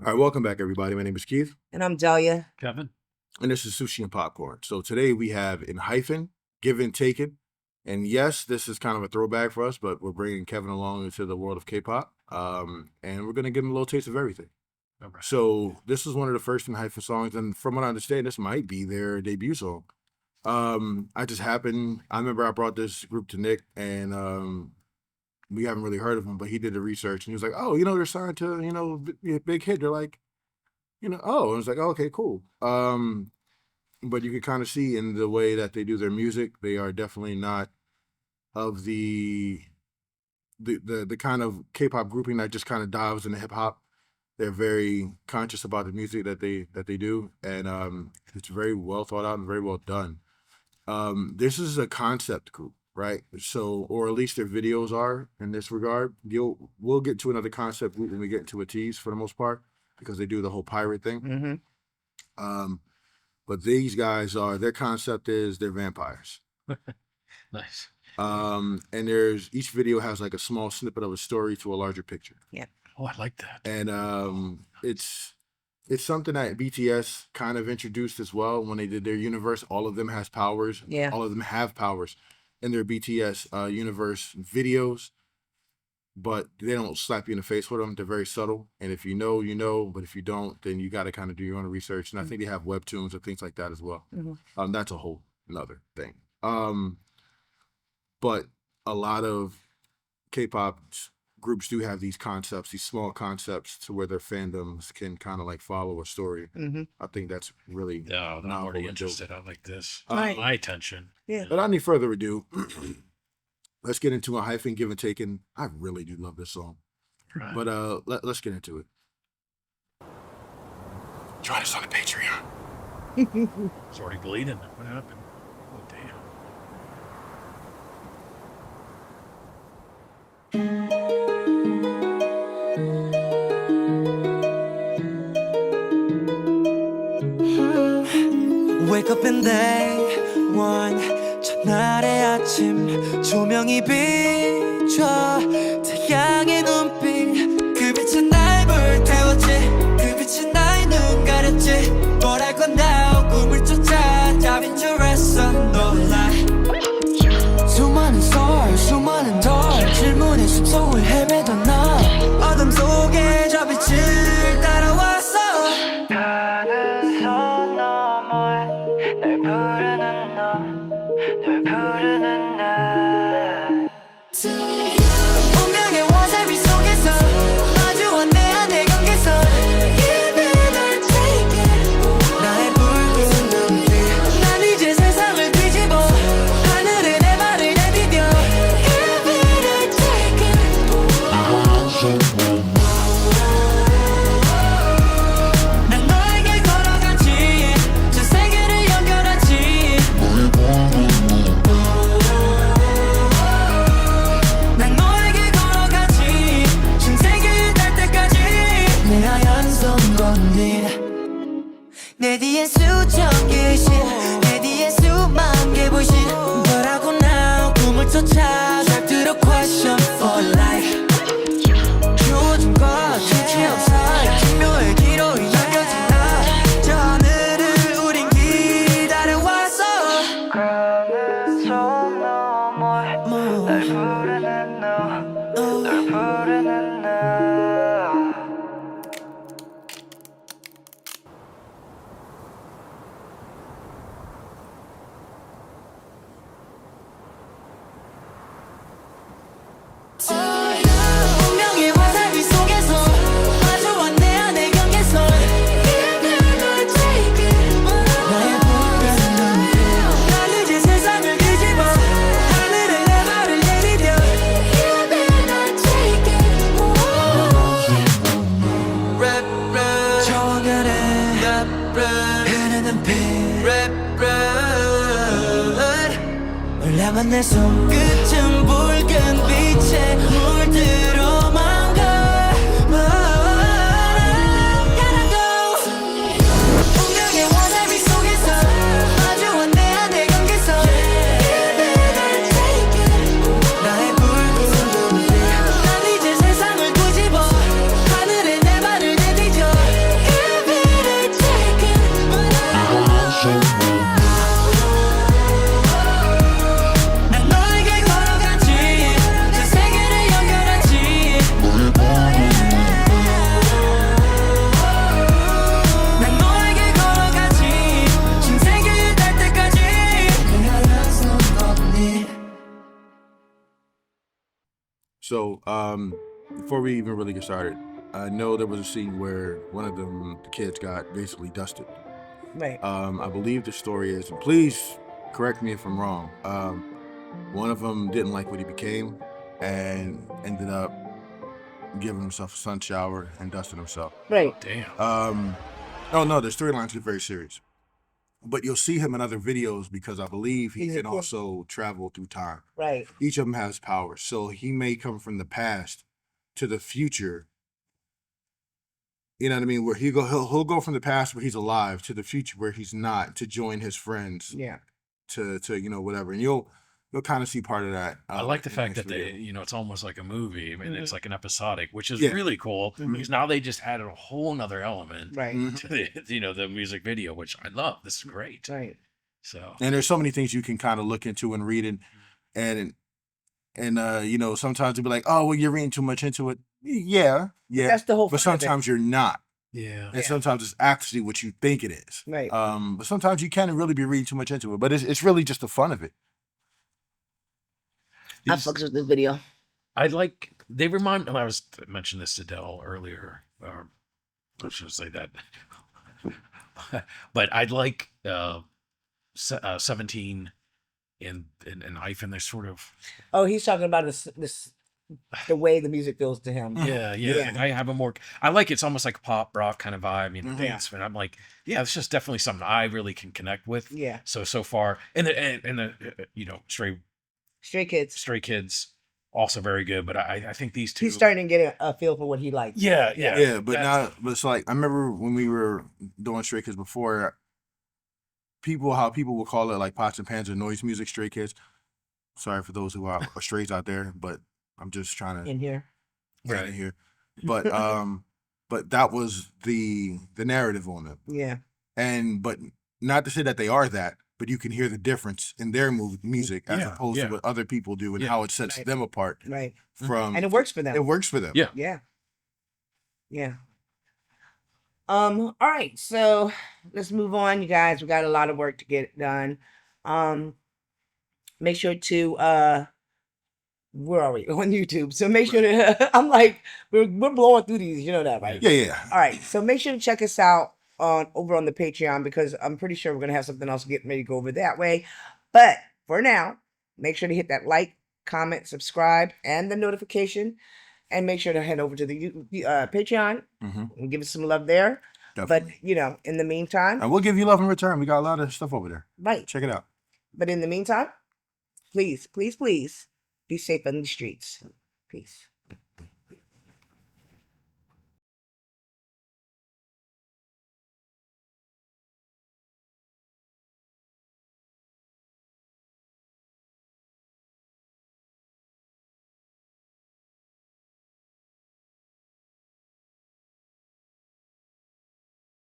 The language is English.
All right, welcome back, everybody. My name is Keith. And I'm Jalia. Kevin. And this is Sushi and Popcorn. So today we have Enhypen, Given Taken. And yes, this is kind of a throwback for us, but we're bringing Kevin along into the world of K-pop. And we're going to give him a little taste of everything. Okay. So this is one of the first Enhypen songs. And from what I understand, this might be their debut song. I remember I brought this group to Nick, and we haven't really heard of him, but he did the research, and he was like, oh, they're signed to, big hit. They're like, and I was like, oh, okay, cool. But you can kind of see in the way that they do their music, they are definitely not of the kind of K-pop grouping that just kind of dives into hip hop. They're very conscious about the music that they do, and it's very well thought out and very well done. This is a concept group, right? So, or at least their videos are in this regard. We'll get to another concept group when we get into a tease for the most part, because they do the whole pirate thing. Mm-hmm. But these guys their concept is they're vampires. Nice. And each video has like a small snippet of a story to a larger picture. Yeah. Oh, I like that. And it's something that BTS kind of introduced as well when they did their universe. All of them has powers. Yeah. All of them have powers in their BTS universe videos, but they don't slap you in the face with them. They're very subtle. And if you know, you know, but if you don't, then you got to kind of do your own research. And I think they have webtoons or things like that as well. Mm-hmm. That's a whole another thing. But a lot of K-pop groups do have these concepts, these small concepts, to where their fandoms can kind of like follow a story. Mm-hmm. I think that's really No, I'm novel already and dope. interested. I like this. Right. My attention. Yeah. Without any further ado, let's get into Enhypen, Given Taken. I really do love this song. Right. But let's get into it. Join us on the Patreon. It's already bleeding. What happened? Oh, damn. Wake up in day one 첫날의 아침 조명이 비춰 태양의 눈빛 그 빛은 날 불태웠지 그 빛은 나의 눈 가렸지 뭘 할 건데 꿈을 쫓아 답인 줄 알았어 놀라 수많은 돌 질문의 숲속을 헤매던 나 어둠 속에 저 빛을 따라왔어 가는 손 너머에 널 부르는 널 부르는 날 운명의 와사비 속에서 마주한 내 안의 경계선 Give it or take it 나의 붉은 눈빛 난 이제 세상을 뒤집어 하늘에 내 발을 내디뎌 Give it or take it 난 너에게 걸어가지 전 세계를 연결하지 난 너에게 걸어가지 전 세계에 닿을 때까지 내 하얀 손 건네 내 뒤엔 수천 개의 신내 뒤엔 수만 개 불신 But I go now 꿈을 쫓아 잘 들어 question for life 요즘과 정체 없어 기묘의 기로이 남겨진 나저 하늘을 우린 기다려왔어 가는 손 너머에 날 부르는 널 부르는 날 운명의 와사비 속에서 마주한 내 안의 경계선 Give it or take it 나의 붉은 눈빛 난 이제 세상을 뒤집어 하늘에 내 발을 내디뎌 Give it or take it Rap rap 정연해 Rap rap 흐르는 피 Rap rap 올라만 내 손끝은 붉은 빛에 물들어만 가 Gotta go 운명의 와사비 속에서 마주한 내 안의 경계선 Give it or take it 나의 붉은 눈빛 난 이제 세상을 뒤집어 하늘에 내 발을 내디뎌 So, before we even really get started, I know there was a scene where one of the kids got basically dusted. Right. I believe the story is, and please correct me if I'm wrong. One of them didn't like what he became, and ended up giving himself a sun shower and dusting himself. Right. Damn. Oh no, the storylines get very serious. But you'll see him in other videos because I believe he He's a can cool- also travel through time. Right. Each of them has powers, so he may come from the past to the future. You know what I mean? Where he'll go from the past where he's alive to the future where he's not, to join his friends, Yeah. to whatever, and you'll kind of see part of that. I like the in fact this that they, video. it's almost like a movie. I mean, it's Mhm. like an episodic, which is Yeah. really cool Mhm. because now they just added a whole nother element Right. Mhm. to the music video, which I love. This is great. Right. So And there's so many things you can kind of look into and read, and sometimes they'll be like, oh well, you're reading too much into it. Yeah, That's the whole. but fun of it. sometimes you're not. yeah, And Yeah. sometimes it's actually what you think it is. Right. But sometimes you can't really be reading too much into it. But it's really just the fun of it. I These- fucks with this video. I like. They remind. I was mentioned this to Dell earlier. I should say that. But I'd like 17 and Enhypen. They're sort of Oh, he's talking about this the way the music feels to him. yeah. Yeah. I have a more. I like it's almost like a pop rock kind of vibe. Mhm. Dance, and I'm like, yeah, it's just definitely something I really can connect with. Yeah. So far, and the Stray Kids. Stray Kids also very good. But I think these two. He's starting to get a feel for what he likes. Yeah. But That's- but it's like I remember when we were doing Stray Kids before, how people will call it like pots and pans or noise music. Stray Kids. Sorry for those who are strays out there, but I'm just trying to In here. get Right. in here. But but that was the narrative on them, Yeah. but not to say that they are that, but you can hear the difference in their music as Yeah, opposed yeah. to what other people do and Yeah. how it sets Right. them apart Right. from. And it works for them. It works for them. Yeah. Yeah. Yeah. All right, so let's move on, you guys. We got a lot of work to get done. Make sure to where are we? On YouTube. So make sure to I'm like, we're blowing through these, you know that, right? Yeah. All right, so make sure to check us out over on the Patreon because I'm pretty sure we're gonna have something else getting ready to go over that way. But for now, make sure to hit that like, comment, subscribe, and the notification, and make sure to head over to the Patreon Mm-hmm. and give us some love there. Definitely. But in the meantime, And we'll give you love in return. We got a lot of stuff over there. right. Check it out. But in the meantime, please, please, please be safe on the streets. Peace.